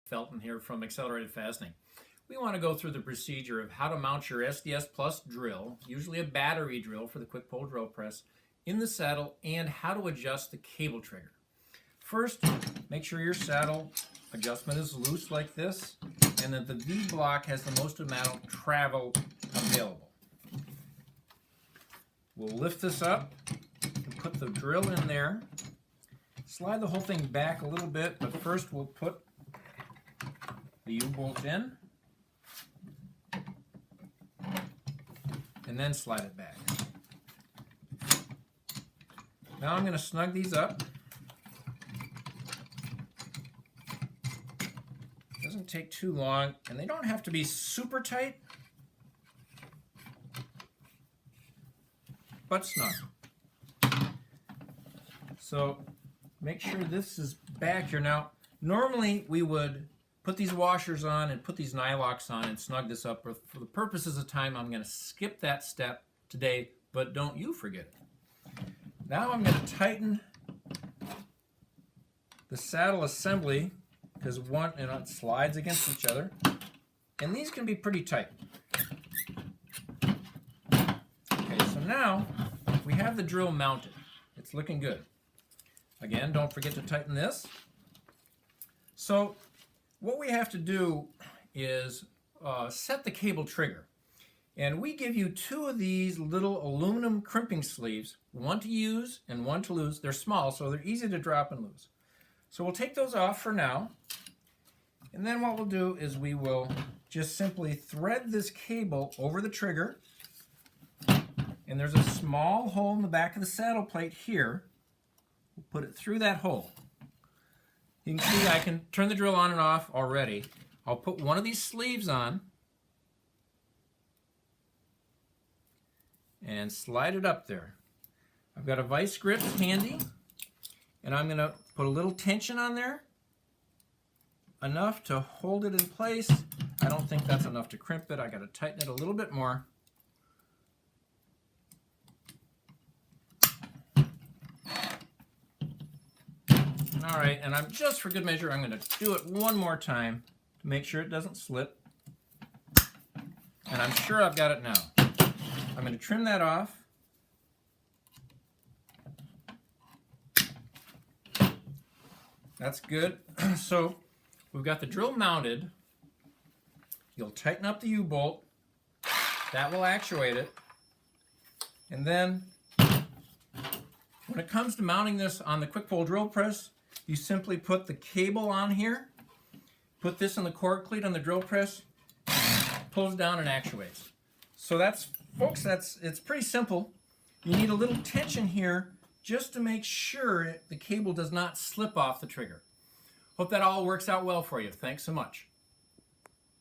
Felton here from Accelerated Fastening. We want to go through the procedure of how to mount your SDS Plus drill, usually a battery drill for the Kwikpole drill press, in the saddle, and how to adjust the cable trigger. First, make sure your saddle adjustment is loose like this, and that the V-block has the most amount of travel available. We'll lift this up and put the drill in there. Slide the whole thing back a little bit, but first we'll put the U-bolt in and then slide it back. Now I'm going to snug these up. Doesn't take too long, and they don't have to be super tight, but snug. So make sure this is back here. Now, normally we would put these washers on and put these nylocks on and snug this up, but for the purposes of time, I'm going to skip that step today, but don't you forget it. Now I'm going to tighten the saddle assembly, because it slides against each other, and these can be pretty tight. Okay, so now we have the drill mounted. It's looking good. Again, don't forget to tighten this. So what we have to do is set the cable trigger. And we give you two of these little aluminum crimping sleeves, one to use and one to lose. They're small, so they're easy to drop and lose. So we'll take those off for now. And then what we'll do is we will just simply thread this cable over the trigger. And there's a small hole in the back of the saddle plate here. We'll put it through that hole. You can see I can turn the drill on and off already. I'll put one of these sleeves on and slide it up there. I've got a vice grip handy, and I'm going to put a little tension on there, enough to hold it in place. I don't think that's enough to crimp it. I got to tighten it a little bit more. All right, and just for good measure, I'm going to do it one more time to make sure it doesn't slip. And I'm sure I've got it now. I'm going to trim that off. That's good. So we've got the drill mounted. You'll tighten up the U-bolt. That will actuate it. And then when it comes to mounting this on the Kwikpole drill press, you simply put the cable on here, put this in the cord cleat on the drill press, pulls down and actuates. So that's, folks, it's pretty simple. You need a little tension here just to make sure the cable does not slip off the trigger. Hope that all works out well for you. Thanks so much.